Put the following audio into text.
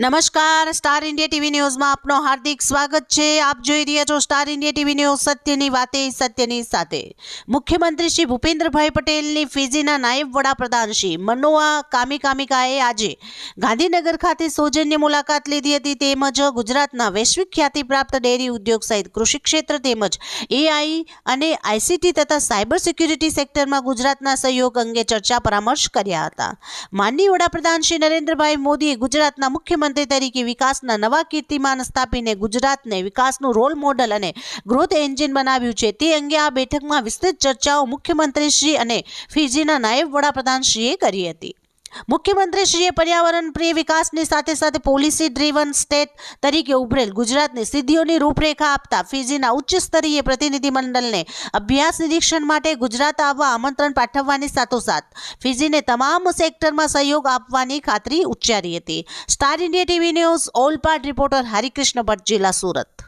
નમસ્કાર, star India TV ન્યૂઝમાં આપનો હાર્દિક સ્વાગત છે। આપ જોઈ રહ્યા છો સ્ટાર ઇન્ડિયા ટીવી ન્યૂઝ, સત્યની વાતે સત્યની સાથે। મુખ્યમંત્રી શ્રી ભૂપેન્દ્રભાઈ પટેલની ફિજીના નાયબ વડાપ્રધાન શ્રી મનોઆ કામિકામિકાએ આજે ગાંધીનગર ખાતે સૌજન્ય મુલાકાત લીધી હતી। તેમજ ગુજરાતના વૈશ્વિક ખ્યાતિ પ્રાપ્ત ડેરી ઉદ્યોગ સહિત કૃષિ ક્ષેત્ર તેમજ એઆઈ અને આઈસીટી તથા સાયબર સિક્યુરિટી સેક્ટરમાં ગુજરાતના સહયોગ અંગે ચર્ચા પરામર્શ કર્યા હતા। માનનીય વડાપ્રધાન શ્રી નરેન્દ્રભાઈ મોદીએ ગુજરાતના મુખ્યમંત્રી તરીકે વિકાસના નવા કીર્તિમાન સ્થાપીને ગુજરાતને વિકાસનું રોલ મોડલ અને ગ્રોથ એન્જિન બનાવ્યું છે। તે અંગે આ બેઠકમાં વિસ્તૃત ચર્ચાઓ મુખ્યમંત્રી શ્રી અને ફિજીના નાયબ વડાપ્રધાન શ્રીએ કરી હતી। મુખ્યમંત્રીશ્રીએ પર્યાવરણ પ્રિય વિકાસની સાથે સાથે પોલિસી ડ્રીવન સ્ટેટ તરીકે ઉભરેલ ગુજરાતની સિદ્ધિઓની રૂપરેખા આપતા ફિજીના ઉચ્ચ સ્તરીય પ્રતિનિધિમંડળને અભ્યાસ નિરીક્ષણ માટે ગુજરાત આવવા આમંત્રણ પાઠવવાની સાથોસાથ ફિજીને તમામ સેક્ટરમાં સહયોગ આપવાની ખાતરી ઉચ્ચારી હતી। Star India TV news all part reporter Harikrishna Bhatt, જિલ્લા સુરત।